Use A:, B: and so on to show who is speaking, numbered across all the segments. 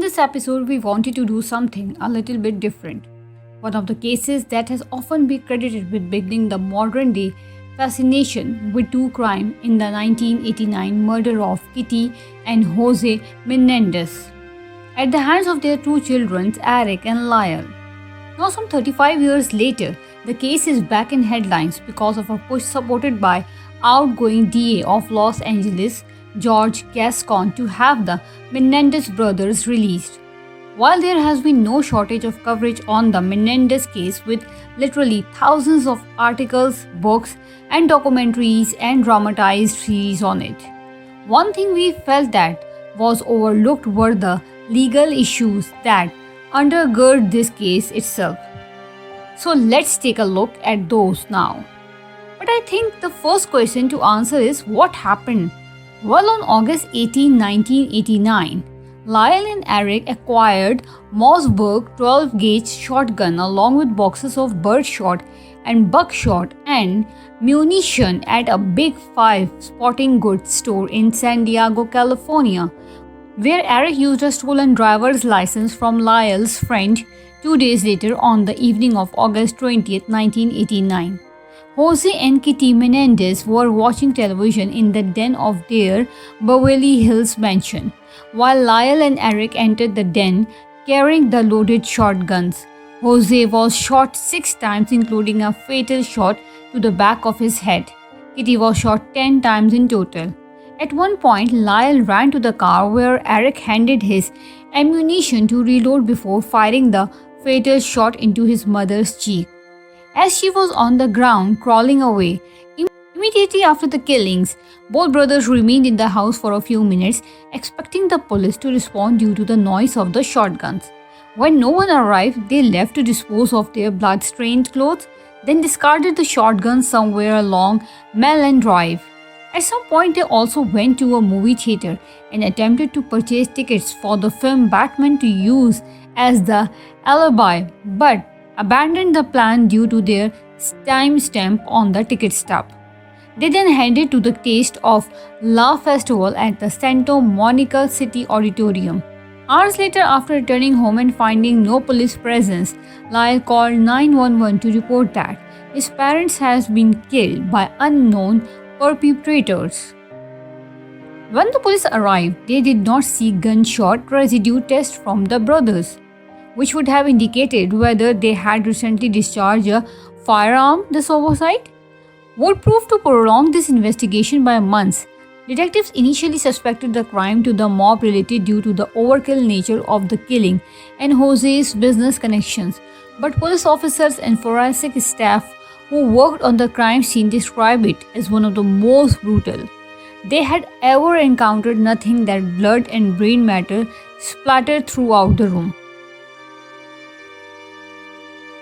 A: this episode, we wanted to do something a little bit different. One of the cases that has often been credited with beginning the modern day fascination with true crime in the 1989 murder of Kitty and Jose Menendez at the hands of their two children, Eric and Lyle. Now, some 35 years later, the case is back in headlines because of a push supported by outgoing DA of Los Angeles, George Gascon, to have the Menendez brothers released. While there has been no shortage of coverage on the Menendez case with literally thousands of articles, books, and documentaries and dramatized series on it, one thing we felt that was overlooked were the legal issues that undergird this case itself. So let's take a look at those now. But I think the first question to answer is what happened? Well, on August 18, 1989, Lyle and Eric acquired Mossberg 12-gauge shotgun along with boxes of birdshot and buckshot and munition at a Big 5 sporting goods store in San Diego, California, where Eric used a stolen driver's license from Lyle's friend 2 days later on the evening of August 20, 1989. Jose and Kitty Menendez were watching television in the den of their Beverly Hills mansion, while Lyle and Eric entered the den carrying the loaded shotguns. Jose was shot 6 times, including a fatal shot to the back of his head. Kitty was shot 10 times in total. At one point, Lyle ran to the car where Eric handed his ammunition to reload before firing the fatal shot into his mother's cheek. As she was on the ground crawling away, immediately after the killings, both brothers remained in the house for a few minutes, expecting the police to respond due to the noise of the shotguns. When no one arrived, they left to dispose of their blood-stained clothes, then discarded the shotguns somewhere along Mellon Drive. At some point, they also went to a movie theater and attempted to purchase tickets for the film Batman to use as the alibi, but abandoned the plan due to their timestamp on the ticket stub. They then headed to the Taste of Love Festival at the Santa Monica City Auditorium. Hours later, after returning home and finding no police presence, Lyle called 911 to report that his parents had been killed by unknown perpetrators. When the police arrived, they did not see gunshot residue tests from the brothers, which would have indicated whether they had recently discharged a firearm. This oversight would prove to prolong this investigation by months. Detectives initially suspected the crime to the mob related due to the overkill nature of the killing and Jose's business connections, but police officers and forensic staff who worked on the crime scene described it as one of the most brutal they had ever encountered. Nothing that blood and brain matter splattered throughout the room.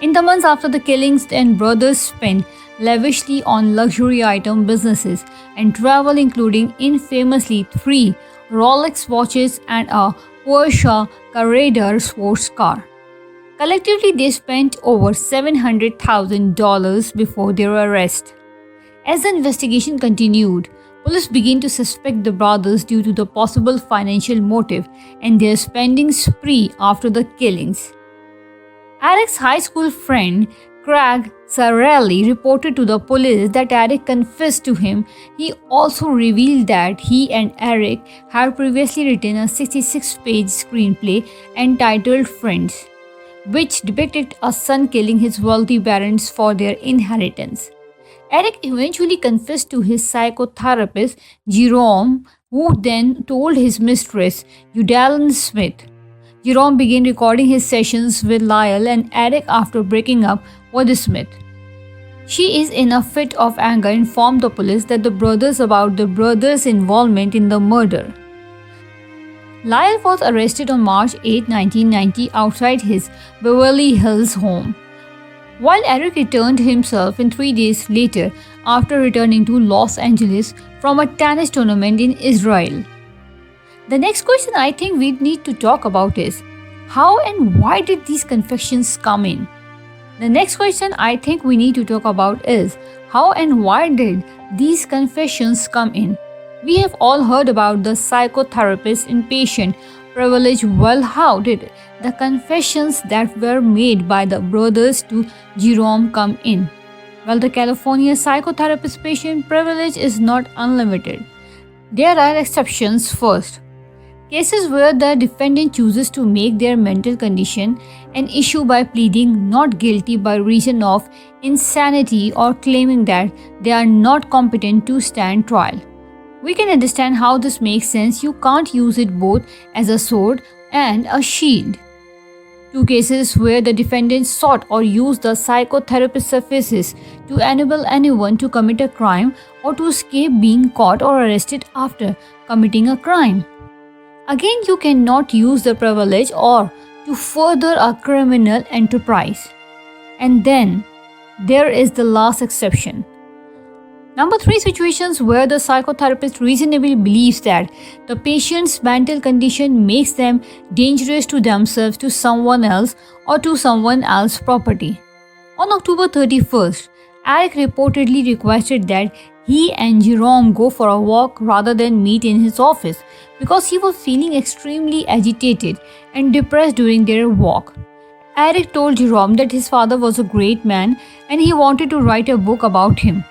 A: In the months after the killings, the brothers spent lavishly on luxury item businesses and travel, including infamously 3 Rolex watches and a Porsche Carrera sports car. Collectively, they spent over $700,000 before their arrest. As the investigation continued, police began to suspect the brothers due to the possible financial motive and their spending spree after the killings. Eric's high school friend Craig Sarelli reported to the police that Eric confessed to him. He also revealed that he and Eric had previously written a 66-page screenplay entitled Friends, which depicted a son killing his wealthy parents for their inheritance. Eric eventually confessed to his psychotherapist, Jerome, who then told his mistress, Udalyn Smith. Jerome began recording his sessions with Lyle and Eric after breaking up with Smith. She is in a fit of anger informed the police that the brothers about the brothers' involvement in the murder. Lyle was arrested on March 8, 1990 outside his Beverly Hills home, while Eric returned himself in 3 days later after returning to Los Angeles from a tennis tournament in Israel. The next question I think we need to talk about is how and why did these confessions come in? The next question I think we need to talk about is how and why did these confessions come in? We have all heard about the psychotherapist inpatient privilege. Well, how did the confessions that were made by the brothers to Jerome come in? Well, the California psychotherapist patient privilege is not unlimited. There are exceptions. First, cases where the defendant chooses to make their mental condition an issue by pleading not guilty by reason of insanity or claiming that they are not competent to stand trial. We can understand how this makes sense. You can't use it both as a sword and a shield. Two cases where the defendant sought or used the psychotherapist services to enable anyone to commit a crime or to escape being caught or arrested after committing a crime. Again, you cannot use the privilege or to further a criminal enterprise. And then there is the last exception. Number 3, situations where the psychotherapist reasonably believes that the patient's mental condition makes them dangerous to themselves, to someone else, or to someone else's property. On October 31st, Eric reportedly requested that he and Jerome go for a walk rather than meet in his office because he was feeling extremely agitated and depressed during their walk. Eric told Jerome that his father was a great man and he wanted to write a book about him.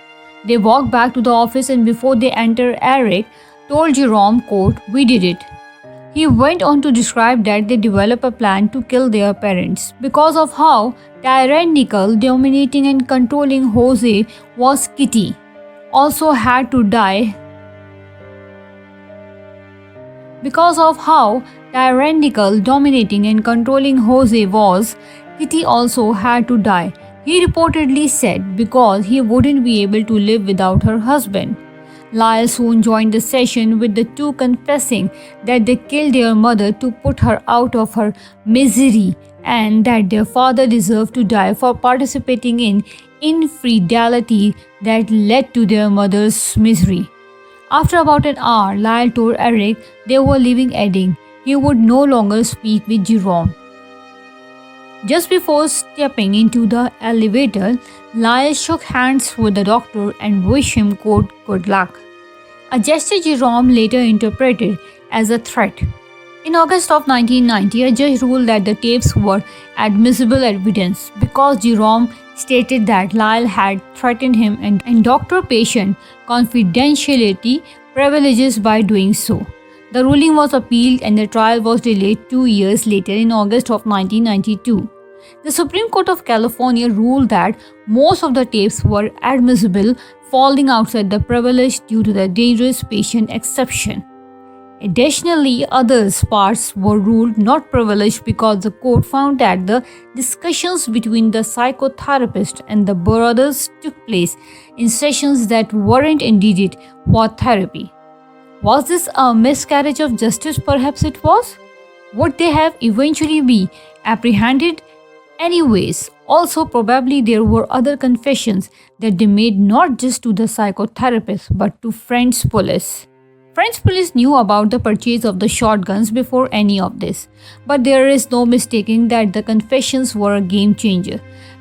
A: They walked back to the office, and before they entered, Eric told Jerome, quote, "We did it." He went on to describe that they developed a plan to kill their parents because of how tyrannical, dominating and controlling Jose was. Kitty also had to die because of how tyrannical, dominating and controlling Jose was. Kitty also had to die. He reportedly said because he wouldn't be able to live without her husband. Lyle soon joined the session, with the two confessing that they killed their mother to put her out of her misery and that their father deserved to die for participating in infidelity that led to their mother's misery. After about an hour, Lyle told Eric they were leaving, adding he would no longer speak with Jerome. Just before stepping into the elevator, Lyle shook hands with the doctor and wished him, quote, "good luck," a gesture Jerome later interpreted as a threat. In August of 1990, a judge ruled that the tapes were admissible evidence because Jerome stated that Lyle had threatened him and doctor-patient confidentiality privileges by doing so. The ruling was appealed and the trial was delayed 2 years later in August of 1992. The Supreme Court of California ruled that most of the tapes were admissible, falling outside the privilege due to the dangerous patient exception. Additionally, other parts were ruled not privileged because the court found that the discussions between the psychotherapist and the brothers took place in sessions that weren't intended for therapy. Was this a miscarriage of justice? Perhaps it was. Would they have eventually be apprehended? Anyways, also probably there were other confessions that they made not just to the psychotherapist but to French police. French police knew about the purchase of the shotguns before any of this, but there is no mistaking that the confessions were a game changer.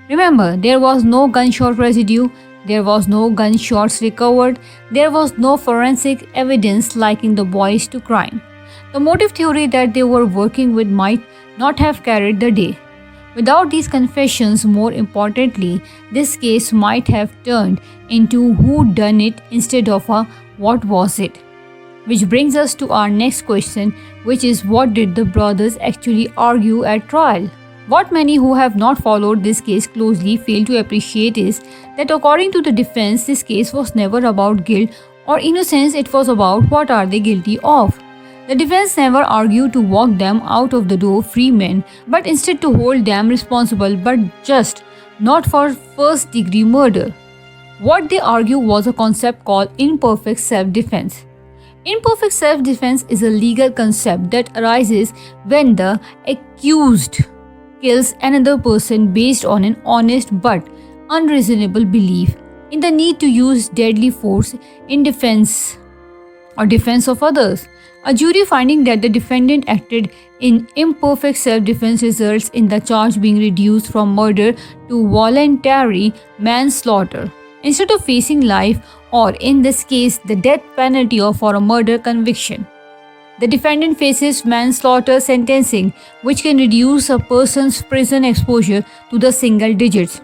A: Remember, there was no gunshot residue, there was no gunshots recovered, there was no forensic evidence linking the boys to crime. The motive theory that they were working with might not have carried the day. Without these confessions, more importantly, this case might have turned into who done it instead of a what was it. Which brings us to our next question, which is what did the brothers actually argue at trial? What many who have not followed this case closely fail to appreciate is that according to the defense, this case was never about guilt or innocence, it was about what are they guilty of. The defense never argued to walk them out of the door free men, but instead to hold them responsible, but just not for first-degree murder. What they argue was a concept called imperfect self-defense. Imperfect self-defense is a legal concept that arises when the accused kills another person based on an honest but unreasonable belief in the need to use deadly force in defense of others. A jury finding that the defendant acted in imperfect self-defense results in the charge being reduced from murder to voluntary manslaughter, instead of facing life or, in this case, the death penalty or for a murder conviction. The defendant faces manslaughter sentencing, which can reduce a person's prison exposure to the single digits.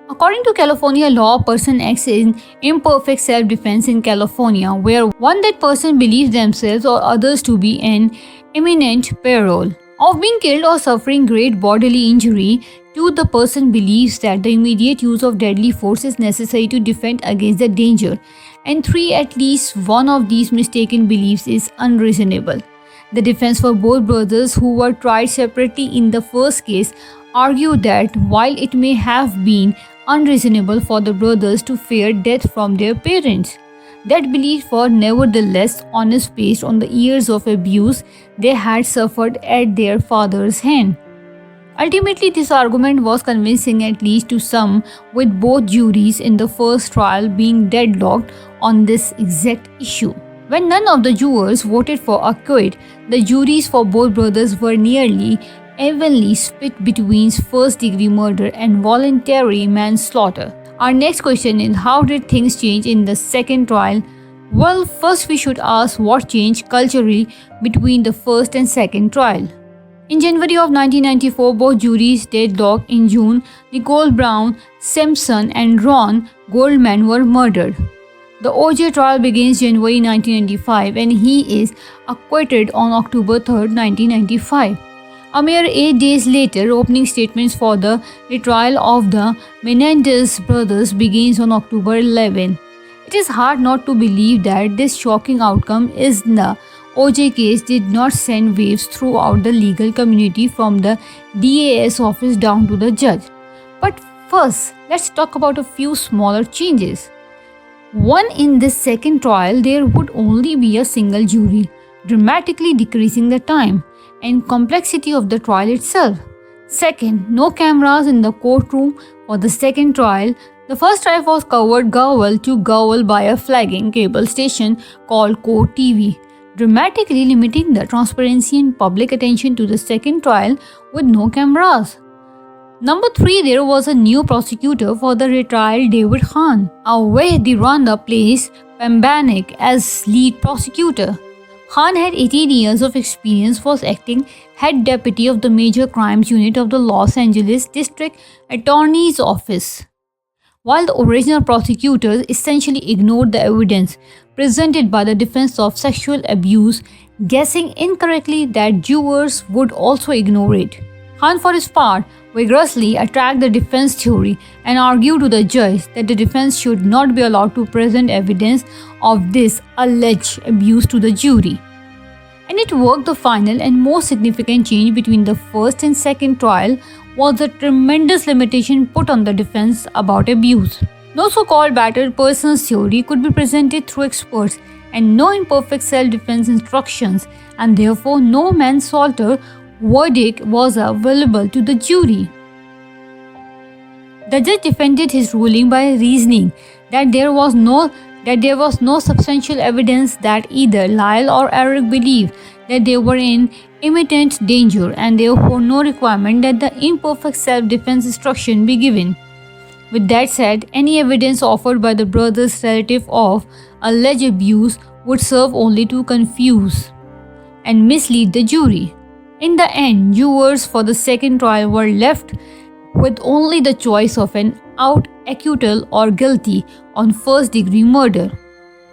A: According to California law, a person acts in imperfect self-defense in California, where one that person believes themselves or others to be in imminent peril of being killed or suffering great bodily injury. Two, the person believes that the immediate use of deadly force is necessary to defend against the danger. And three, at least one of these mistaken beliefs is unreasonable. The defense for both brothers who were tried separately in the first case argued that while it may have been unreasonable for the brothers to fear death from their parents, that belief was nevertheless honest based on the years of abuse they had suffered at their father's hand. Ultimately, this argument was convincing at least to some, with both juries in the first trial being deadlocked on this exact issue. When none of the jurors voted for acquit, the juries for both brothers were nearly evenly split between first-degree murder and voluntary manslaughter. Our next question is, how did things change in the second trial? Well, first we should ask what changed culturally between the first and second trial. In January of 1994, both juries deadlocked. In June, Nicole Brown Simpson and Ron Goldman were murdered. The OJ trial begins January 1995 and he is acquitted on October 3, 1995. A mere 8 days later, opening statements for the retrial of the Menendez brothers begins on October 11. It is hard not to believe that this shocking outcome is the OJ case did not send waves throughout the legal community from the DA's office down to the judge. But first, let's talk about a few smaller changes. One, in this second trial, there would only be a single jury, dramatically decreasing the time and complexity of the trial itself. Second, no cameras in the courtroom for the second trial. The first trial was covered gavel to gavel by a flagging cable station called Court TV, dramatically limiting the transparency and public attention to the second trial with no cameras. Number 3, there was a new prosecutor for the retrial, David Hahn. Vehdi Randa plays Pambanik as lead prosecutor. Hahn had 18 years of experience, was acting head deputy of the Major Crimes Unit of the Los Angeles District Attorney's Office. While the original prosecutors essentially ignored the evidence presented by the defense of sexual abuse, guessing incorrectly that jurors would also ignore it. Hahn, for his part, vigorously attacked the defense theory and argued to the judge that the defense should not be allowed to present evidence of this alleged abuse to the jury. And it worked. The final and most significant change between the first and second trial was the tremendous limitation put on the defense about abuse. No so-called battered persons theory could be presented through experts, and no imperfect self-defense instructions, and therefore no manslaughter verdict was available to the jury. The judge defended his ruling by reasoning that there was no substantial evidence that either Lyle or Eric believed that they were in imminent danger, and therefore no requirement that the imperfect self-defense instruction be given. With that said, any evidence offered by the brothers relative of alleged abuse would serve only to confuse and mislead the jury. In the end, jurors for the second trial were left with only the choice of an out acquittal or guilty on first-degree murder.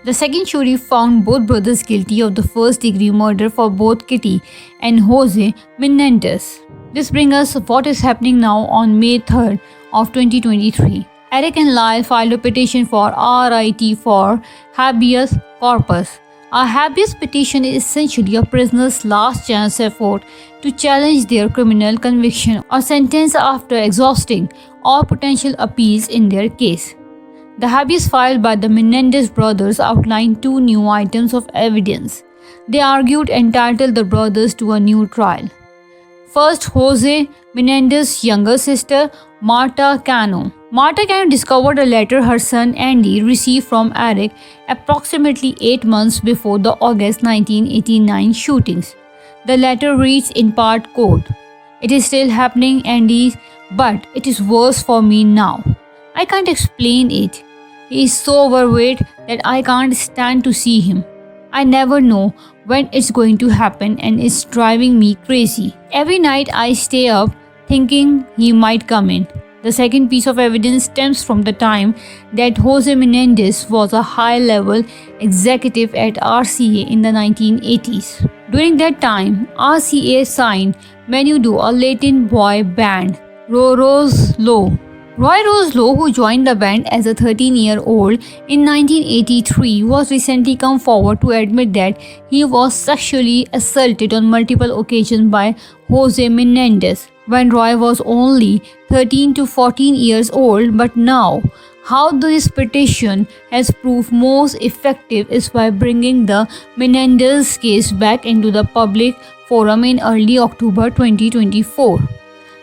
A: The second jury found both brothers guilty of the first-degree murder for both Kitty and Jose Menendez. This brings us what is happening now on May 3rd of 2023. Eric and Lyle filed a petition for RIT for habeas corpus. A habeas petition is essentially a prisoner's last chance effort to challenge their criminal conviction or sentence after exhausting all potential appeals in their case. The habeas filed by the Menendez brothers outlined 2 new items of evidence they argued entitled the brothers to a new trial. First, Jose Menendez's younger sister, Marta Cano. Marta Cano discovered a letter her son Andy received from Eric approximately 8 months before the August 1989 shootings. The letter reads in part, quote, "It is still happening, Andy, but it is worse for me now. I can't explain it. He is so overweight that I can't stand to see him. I never know when it's going to happen, and it's driving me crazy. Every night I stay up thinking he might come in. The second piece of evidence stems from the time that Jose Menendez was a high level executive at RCA in the 1980s. During that time, RCA signed Menudo, a Latin boy band, Rose Low. Roy Rose Lowe, who joined the band as a 13-year-old in 1983, was recently come forward to admit that he was sexually assaulted on multiple occasions by Jose Menendez when Roy was only 13 to 14 years old. But now, how this petition has proved most effective is by bringing the Menendez case back into the public forum in early October 2024.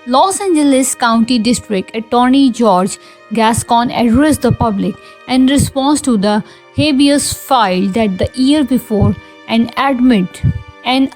A: Los Angeles County District Attorney George Gascon addressed the public in response to the habeas filed that the year before and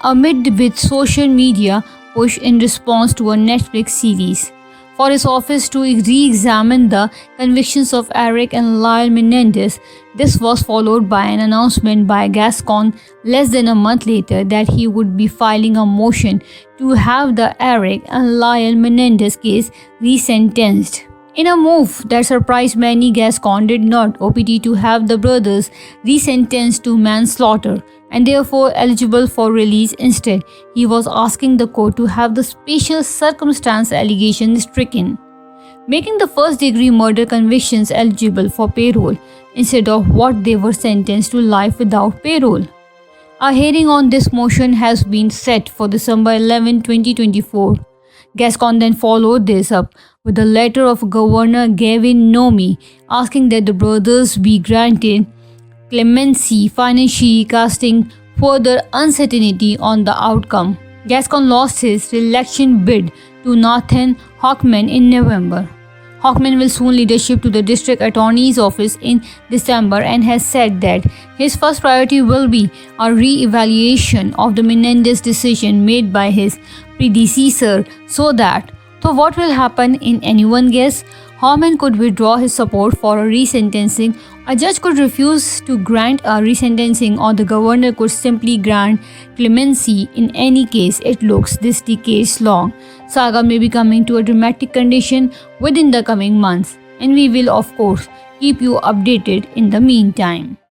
A: amid with social media push in response to a Netflix series for his office to re-examine the convictions of Eric and Lyle Menendez. This was followed by an announcement by Gascon less than a month later that he would be filing a motion to have the Eric and Lyle Menendez case resentenced. In a move that surprised many, Gascon did not opt to have the brothers resentenced to manslaughter and therefore eligible for release. Instead, he was asking the court to have the special circumstance allegation stricken, making the first-degree murder convictions eligible for parole instead of what they were sentenced to life without parole. A hearing on this motion has been set for December 11, 2024. Gascon then followed this up with a letter of Governor Gavin Newsom asking that the brothers be granted clemency, financially casting further uncertainty on the outcome. Gascon lost his re-election bid to Nathan Hochman in November. Hochman will soon leadership to the district attorney's office in December and has said that his first priority will be a re-evaluation of the Menendez decision made by his predecessor. So what will happen in anyone guess? Hochman could withdraw his support for a resentencing, a judge could refuse to grant a resentencing, or the governor could simply grant clemency. In any case, it looks this decades-long saga may be coming to a dramatic condition within the coming months, and we will of course keep you updated in the meantime.